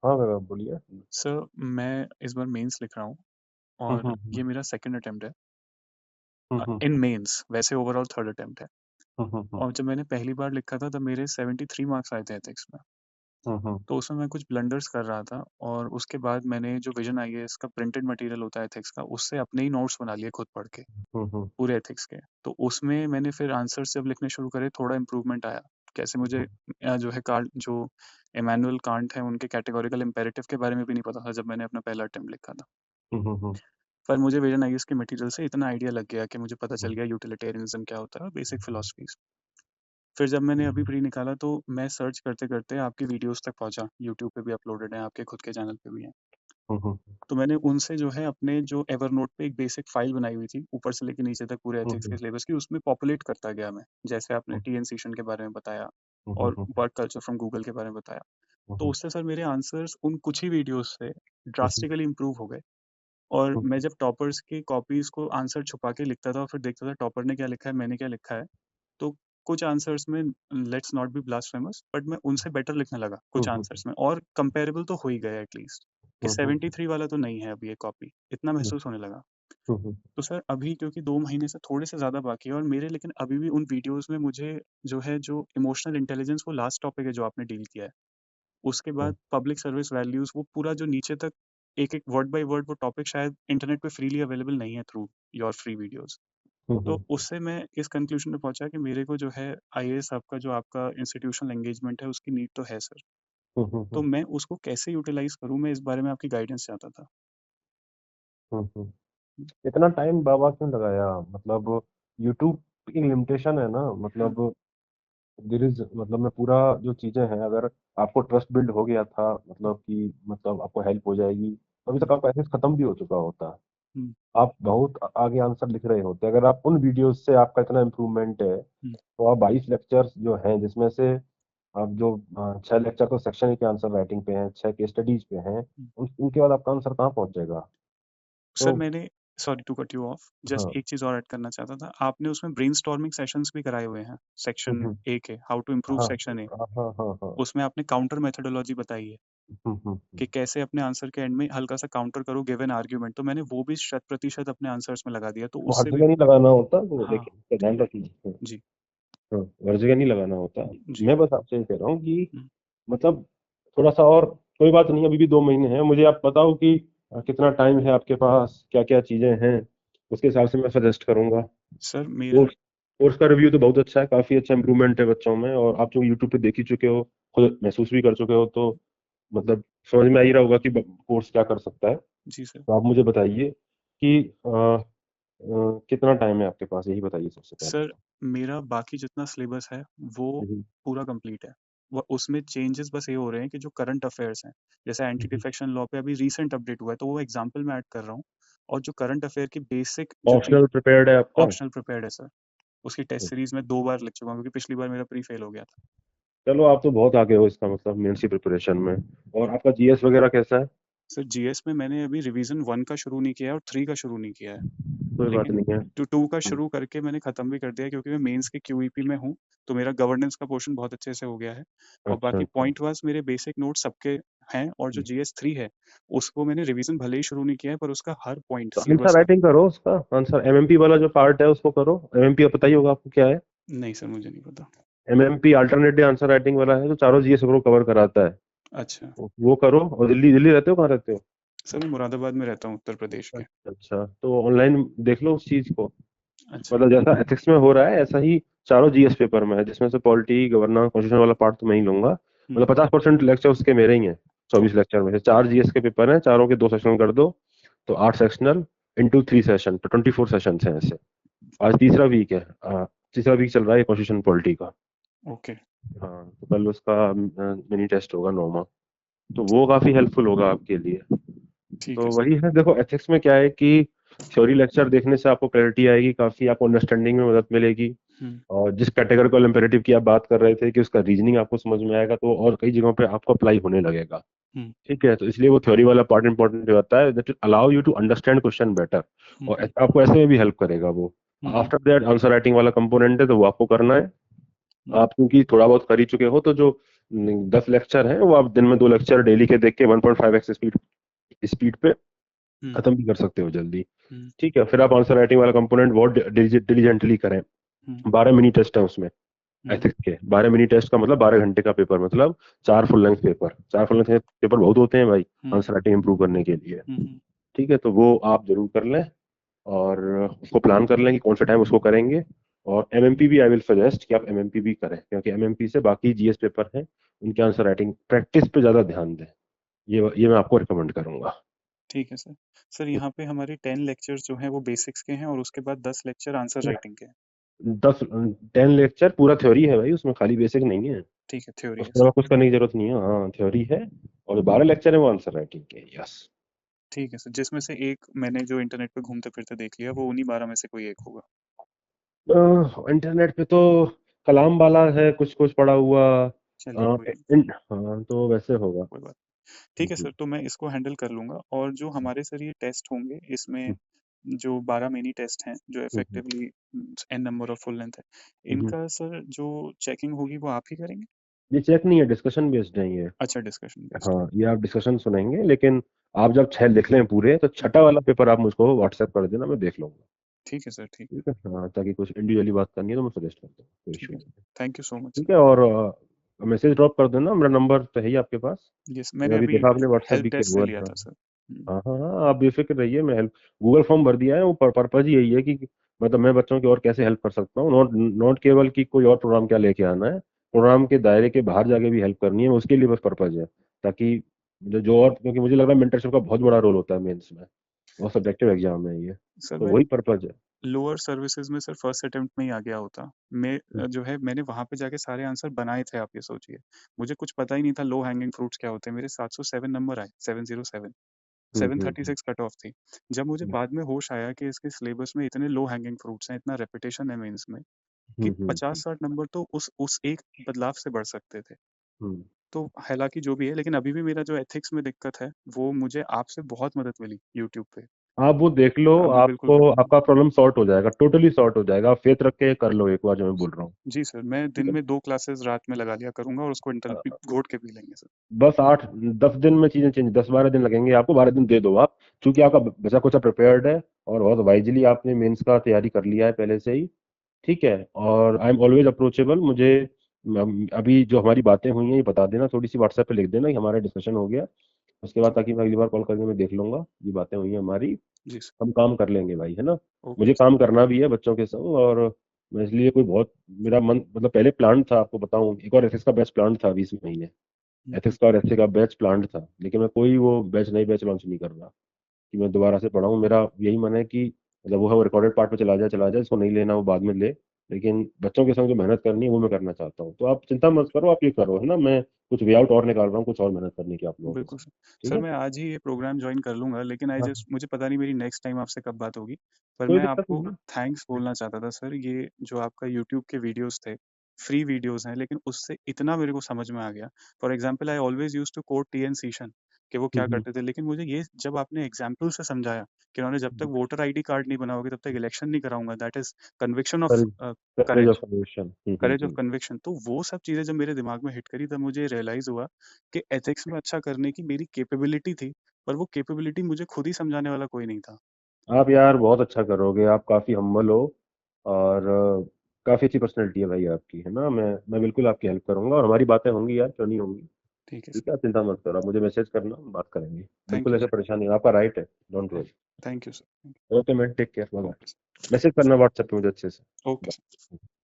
हाँ भैया बोलिए। सर मैं इस बार मेंस लिख रहा हूँ हम्म और हम्म ये मेरा सेकंड अटेम्प्ट है हम्म इन मेंस। वैसे ओवरऑल थर्ड अटेम्प्ट है। हम्म और जब मैंने पहली बार लिखा था तब मेरे 73 मार्क्स आए थे एथिक्स में। हम्म तो उसमें मैं कुछ ब्लंडर्स कर रहा था और उसके बाद मैंने जो विजन आईएएस का प्रिंटेड मटेरियल होता है एथिक्स का, उससे अपने ही नोट्स बना लिए खुद पढ़ के, हम्म पूरे एथिक्स के। तो उसमें मैंने फिर आंसर्स जब लिखने शुरू करे थोड़ा इम्प्रूवमेंट आया। कैसे मुझे जो है कार्ड जो इमैनुअल कांट है उनके कैटेगोरिकल इम्पेरेटिव के बारे में भी नहीं पता था जब मैंने अपना पहला अटेम्प्ट लिखा था। हम्म पर मुझे विजन आईएएस के मटेरियल से इतना आइडिया लग गया कि मुझे पता चल गया यूटिलिटेरियनिज्म क्या होता है और बेसिक फिलॉसफीज। फिर जब मैंने अभी प्री निकाला तो मैं सर्च करते करते आपकी वीडियोस तक पहुंचा, यूट्यूब पे भी अपलोडेड है, आपके खुद के चैनल पे भी है। हम्म तो मैंने उनसे जो है अपने जो एवरनोट पे एक बेसिक फाइल बनाई हुई थी, ऊपर से लेके नीचे तक पूरे एथिक्स के सिलेबस की, उसमें पॉपुलेट करता गया मैं। जैसे आपने टी एन सेशन के बारे में बताया और वर्क कल्चर फ्रॉम गूगल के बारे में बताया। तो उससे सर मेरे आंसर्स उन कुछ ही वीडियोस से ड्रास्टिकली इंप्रूव हो गए। और मैं जब टॉपर्स की कॉपीज को आंसर छुपा के लिखता था और फिर देखता था टॉपर ने क्या लिखा है, मैंने क्या लिखा है, तो कुछ आंसर्स में, let's not be blasphemous, but मैं उनसे बेटर लिखने लगा कुछ आंसर्स में, और कंपेरेबल तो हो ही गया एटलीस्ट, कि 73 वाला तो नहीं है अभी ये कॉपी, इतना महसूस होने लगा। तो सर अभी क्योंकि 2 महीने से थोड़े से ज़्यादा बाकी है और मेरे, लेकिन अभी भी उन वीडियोस में मुझे जो है जो इमोशनल इंटेलिजेंस, वो लास्ट टॉपिक है जो आपने डील किया है, उसके बाद पब्लिक सर्विस वैल्यूज, वो पूरा जो नीचे तक एक एक वर्ड बाय वर्ड वो टॉपिक शायद इंटरनेट पे फ्रीली अवेलेबल नहीं है थ्रू योर फ्री वीडियोस। तो उससे मैं इस कंक्लूजन में पहुंचा कि मेरे को जो है आईएएस आपका जो आपका इंस्टीट्यूशनल एंगेजमेंट है उसकी नीड तो है सर। तो मैं उसको कैसे यूटिलाइज करूं, मैं इस बारे में आपकी गाइडेंस चाहता था। इतना टाइम बाबा क्यों लगाया? मतलब यूट्यूब की लिमिटेशन है ना, हाँ। मतलब देर इज, मतलब मैं पूरा जो चीजें हैं, अगर आपको ट्रस्ट बिल्ड हो गया था, हम्म, मतलब कि मतलब आपको हेल्प हो जाएगी, तो अभी हम्म, तक आपका एसेस खत्म भी हो चुका होता। हम्म, आप बहुत आगे आंसर लिख रहे होते अगर आप उन वीडियोस से, आपका इतना इम्प्रूवमेंट है। हम्म, तो आप 22 लेक्चर्स जो हैं, जिसमें से आप जो 6 लेक्चर तो सेक्शन के आंसर राइटिंग पे हैं, 6 के स्टडीज पे हैं, हम्म। उनके बाद आपका आंसर कहाँ पहुंच जाएगा? सर तो मैंने, sorry to cut you off, just हाँ। एक चीज और ऐड करना चाहता था। आपने उसमें ब्रेनस्टॉर्मिंग सेशंस भी कराए हुए हैं, सेक्शन हम्म, ए के, हाउ टू इम्प्रूव हाँ सेक्शन ए। हाँ हाँ हाँ हाँ। उसमें आपने काउंटर मेथोडोलॉजी बताई है कि कैसे अपने आंसर के एंड में हल्का सा काउंटर करो गिवन आर्ग्यूमेंट। तो मैंने वो भी शत प्रतिशत अपने आंसर्स में लगा दिया, तो वो हर उससे भी। जगह नहीं लगाना होता वो, हाँ। लेकिन इसका ध्यान रखिए। जी। हाँ, हर जगह नहीं लगाना होता। जी। मैं बस आपसे ये कह रहा हूँ कि हम्म। मतलब थोड़ा सा और, कोई बात नहीं, अभी भी 2 महीने हैं, मुझे आप बताओ कि कितना टाइम है आपके पास, क्या क्या चीजें हैं, उसके हिसाब से मैं सजेस्ट करूंगा। सर मेरा। कोर्स कोर्स का रिव्यू तो बहुत अच्छा है, काफी अच्छा इंप्रूवमेंट है बच्चों में, और आप जो यूट्यूब पे देख ही चुके हो, खुद महसूस भी कर चुके हो, तो मतलब समझ में आ ही रहा होगा कि कोर्स क्या कर सकता है। जी सर। तो आप मुझे बताइए कि कितना टाइम है आपके पास, यही बताइए सबसे पहले सर तो। मेरा बाकी जितना सिलेबस है वो हम्म, पूरा कंप्लीट है। वो उसमें चेंजेस बस ये हो रहे हैं कि जो करंट अफेयर्स हैं, जैसे एंटी हम्म। डिफेक्शन लॉ पे अभी रीसेंट अपडेट हुआ है तो वो एग्जांपल में ऐड कर रहा हूँ। और जो करंट अफेयर की बेसिक जो ऑप्शनल प्रिपेयर्ड है आपका? ऑप्शनल प्रिपेयर्ड है सर, उसकी टेस्ट सीरीज में 2 बार लिख चुका हूँ क्योंकि पिछली बार मेरा प्री फेल हो गया था। चलो, आप तो बहुत आगे हो इसका मतलब मेंस की प्रिपरेशन में। और आपका जीएस वगैरह कैसा है? सर जीएस में मैंने अभी रिवीजन 1 का शुरू नहीं किया है और 3 का शुरू नहीं किया है, कोई बात लेकिन नहीं है। 2 का शुरू करके मैंने खत्म भी कर दिया क्योंकि मैं मेंस के क्यूईपी में हूँ। तो मेरा गवर्नेंस का पोर्शन बहुत अच्छे से हो गया है। और अच्छा बाकी अच्छा। पॉइंट वाइज मेरे बेसिक नोट्स सबके हैं, और जो जीएस 3 है उसको मैंने रिवीजन भले ही शुरू नहीं किया है पर उसका हर पॉइंट तो आंसर सिलेबस का। राइटिंग करो, उसका आंसर एमएमपी वाला जो पार्ट है उसको करो। एमएमपी पता ही होगा आपको क्या है? नहीं सर मुझे नहीं पता। एमएमपी अल्टरनेटिव आंसर राइटिंग वाला है, जो चारों जीएस को कवर कराता है। अच्छा। वो करो। और दिल्ली दिल्ली रहते हो, कहाँ रहते हो? सर मैं मुरादाबाद में रहता हूँ, उत्तर प्रदेश के। अच्छा अच्छा, तो ऑनलाइन देख लो उस चीज को। अच्छा। मतलब जैसा एथिक्स में हो रहा है, ऐसा ही चारों जीएस पेपर में है, जिसमें से पॉलिटी, गवर्नेंस, कॉन्स्टिट्यूशन वाला पार्ट तो मैं ही लूंगा। हम्म। मतलब 50% लेक्चर उसके मेरे ही हैं। 24 लेक्चर में से 4 जीएस के पेपर हैं, चारों के 2 सेशन कर दो, तो 8 सेक्शनल इंटू 3 सेशन, तो 24 सेशन हैं ऐसे। आज तीसरा वीक है, तीसरा वीक चल रहा है कॉन्स्टिट्यूशन पॉलिटी का। ओके। हाँ, तो कल उसका मिनी टेस्ट होगा, 9वां। तो वो काफी हेल्पफुल होगा आपके लिए। ठीक तो है सर। वही है, देखो एथिक्स में क्या है कि थ्योरी लेक्चर देखने से आपको क्लैरिटी आएगी, काफी आपको अंडरस्टैंडिंग में मदद मिलेगी। हम्म, और जिस कैटेगरिकल इम्पेरेटिव की आप बात कर रहे थे कि उसका रीजनिंग आपको समझ में आएगा, तो और कई जगहों पे आपको अप्लाई होने लगेगा। हम्म, ठीक है, तो इसलिए वो थ्योरी वाला पार्ट इंपॉर्टेंट होता है, that allow you to understand question better. Hmm, और आपको ऐसे में भी हेल्प करेगा वो। Hmm, after that answer writing वाला कंपोनेंट है, तो वो आपको करना है। हम्म, आप क्योंकि थोड़ा बहुत कर ही चुके हो, तो जो 10 लेक्चर हैं, वो आप दिन में 2 लेक्चर डेली के देख के 1.5x स्पीड पे खत्म भी कर सकते हो जल्दी। ठीक है, फिर आप आंसर राइटिंग वाला कंपोनेंट बहुत डिलीजेंटली करें। 12 मिनी टेस्ट है उसमें एथिक्स के। 12 मिनी टेस्ट का मतलब 12 घंटे का पेपर, मतलब 4 full length paper. 4 full length paper बहुत होते हैं भाई आंसर राइटिंग इंप्रूव करने के लिए। ठीक है, तो वो आप जरूर कर लें और उसको प्लान कर लें कि कौन सा टाइम उसको करेंगे। और एमएमपी भी आई विल सजेस्ट कि आप एमएमपी भी करें, क्योंकि एमएमपी से बाकी जीएस पेपर हैं उनके आंसर राइटिंग प्रैक्टिस पे ज्यादा ध्यान दें। ये मैं आपको रिकमेंड करूंगा। ठीक है सर। सर यहाँ पे हमारे 10 लेक्चर्स जो हैं वो बेसिक्स के हैं और उसके बाद 10 लेक्चर आंसर राइटिंग के हैं। 10 लेक्चर पूरा थ्योरी है भाई, उसमें खाली बेसिक नहीं है। ठीक है, थ्योरी है उसके सर। अलावा कुछ करने की जरूरत नहीं है। हाँ, थ्योरी है। और 12 लेक्चर है वो आंसर राइटिंग के। यस। ठीक है सर, जिसमें से एक मैंने जो इंटरनेट पे घूमते फिरते देख लिया वो उन्हीं 12 में से कोई एक होगा। इंटरनेट पे तो कलाम वाला है कुछ कुछ पड़ा हुआ। चलिए कोई नहीं, हाँ, तो वैसे होगा। कोई बात। ठीक है सर, तो मैं इसको हैंडल कर लूंगा। और जो हमारे सर ये टेस्ट होंगे इसमें जो 12 मिनी टेस्ट हैं जो effectively an number of full length है, इनका सर जो चेकिंग होगी वो आप ही करेंगे? ये चेक नहीं है, डिस्कशन बेस्ड है ये। अच्छा, डिस्कशन बेस्ड है। हाँ, ये आप डिस्कशन सुनेंगे, लेकिन आप जब 6 लिख लें पूरे तो छठा वाला पेपर आप मुझको व्हाट्सएप कर देना, मैं देख लूंगा। ठीक है सर, ठीक है। ठीक है, हाँ, ताकि कुछ इंडिविजुअली बात करनी है तो मैं सजेस्ट कर दूँ, कोई ठीक इशू है, नहीं है। Thank you so much sir. ठीक है, और मैसेज ड्रॉप कर देना, मेरा नंबर तो है ही आपके पास। यस, मैं मैंने अभी अभी देखा आपने व्हाट्सएप हेल्प भी किया डेस्क से हुआ लिया था। था सर। हाँ हाँ हाँ, आप बेफिक्र रहिए, मैं हेल्प गूगल फॉर्म भर दिया है। वो पर्पज ही यही है कि मतलब मैं बच्चों की और कैसे हेल्प कर सकता हूँ। नॉट नॉट केवल कि कोई और प्रोग्राम क्या लेके आना है, प्रोग्राम के दायरे के बाहर जाके भी हेल्प करनी है, उसके लिए बस पर्पज है। ताकि जो और, क्योंकि मुझे लग रहा है मेंटरशिप का बहुत बड़ा रोल होता है मेंस में, बहुत सब्जेक्टिव एग्जाम है ये, सर तो मैं वही पर्पज है। लोअर सर्विसेज में सर फर्स्ट अटेम्प्ट में ही आ गया होता। मैं जो है मैंने वहां पे जाके सारे आंसर बनाए थे, आप ये सोचिए। मुझे कुछ पता ही नहीं था लो हैंगिंग फ्रूट्स क्या होते हैं। मेरे 707 नंबर आए, 707। हम्म 736 कट ऑफ थी। जब मुझे हम्म बाद में होश आया कि इसके सिलेबस में इतने लो हैंगिंग फ्रूट्स हैं, इतना रेपिटेशन है मेंस में, कि हम्म हम्म 50-60 नंबर तो उस एक बदलाव से बढ़ सकते थे। हम्म। तो हालांकि जो भी है, लेकिन अभी भी मेरा जो एथिक्स में दिक्कत है वो मुझे आपसे बहुत मदद मिली यूट्यूब पे। आप वो देख लो, मैं बिल्कुल आपको करूंगा। आपका प्रॉब्लम सॉर्ट हो जाएगा, टोटली सॉर्ट हो जाएगा। आप फेथ रख के कर लो एक बार, जो मैं बोल रहा हूँ। जी सर, मैं दिन ठीक है, में 2 क्लासेस रात में लगा लिया करूंगा और उसको इंटर घोट के पी लेंगे सर। बस 8-10 दिन में चीजें चेंज, 10-12 दिन लगेंगे आपको, 12 दिन दे दो आप। क्योंकि आपका बचा कुचा प्रिपेयर्ड है और बहुत वाइजली आपने मेंस का तैयारी कर लिया है पहले से ही। ठीक है, और आई एम ऑलवेज अप्रोचेबल। मुझे अभी जो हमारी बातें हुई हैं ये बता देना, थोड़ी सी व्हाट्सएप पे लिख देना कि हमारा डिस्कशन हो गया। उसके बाद ठीक। ताकि मैं अगली बार कॉल करके मैं देख लूंगा ये बातें हुई हैं हमारी। जी सर। हम काम कर लेंगे भाई, है ना। ओके मुझे सर। काम करना भी है बच्चों के संग, और मैं इसलिए कोई बहुत, मेरा मन मतलब पहले प्लान था, आपको बताऊं, एक और एथिक्स का बैच प्लान था 20 महीने। हम्म, एथिक्स का और एथिक्स का बैच प्लान था, लेकिन मैं कोई वो बैच नई बैच लॉन्च नहीं कर रहा कि मैं दोबारा से पढ़ाऊँ। मेरा यही मन है कि मतलब वो है वो रिकॉर्डेड पार्ट पे चला जाए, इसको नहीं लेना वो बाद में ले, लेकिन बच्चों के संग जो मेहनत करनी है वो मैं करना चाहता हूँ। तो आप चिंता मत करो, आप ये करो, है ना। मैं कुछ वे आउट और निकाल रहा हूँ, कुछ और मेहनत करने की आप लोगों के बिल्कुल साथ। सर। ठीक सर है। मैं आज ही ये प्रोग्राम ज्वाइन कर लूंगा, लेकिन आई हाँ, जस्ट मुझे पता नहीं मेरी नेक्स्ट टाइम आपसे कब बात होगी। पर कोई मैं दिक्कत आपको नहीं थैंक्स है। बोलना चाहता था सर। ये जो आपका यूट्यूब के वीडियोस थे, फ्री वीडियोस हैं, लेकिन उससे इतना मेरे को समझ में आ गया। For example I always used to quote TN Seshan कि वो क्या हम्म, करते थे, लेकिन मुझे ये जब आपने एग्जाम्पल से समझाया कि उन्होंने जब तक वोटर आईडी कार्ड नहीं बनाओगे तब तक इलेक्शन नहीं कराऊंगा, that is conviction of courage of courage, solution. Courage of conviction. तो वो सब चीजें जब मेरे दिमाग में हिट करी तब मुझे रियलाइज हुआ कि एथिक्स में अच्छा करने की मेरी कैपेबिलिटी थी, पर वो कैपेबिलिटी मुझे खुद ही समझाने वाला कोई नहीं था। आप यार बहुत अच्छा करोगे, आप काफी हम्बल हो, और काफी अच्छी पर्सनैलिटी है भाई आपकी, है ना। मैं बिल्कुल आपकी हेल्प करूंगा, और हमारी बातें होंगी यार, क्यों नहीं होंगी। ठीक है ठीक सर। है, आप चिंता मत करो, आप मुझे मैसेज करना, बात करेंगे। थैंक बिल्कुल यू ऐसे सर। परेशान नहीं, आपका राइट है, don't worry. Thank you sir. Okay man, take care, bye. Okay message करना व्हाट्सएप पे मुझे अच्छे से। सर। Okay sir. Bye.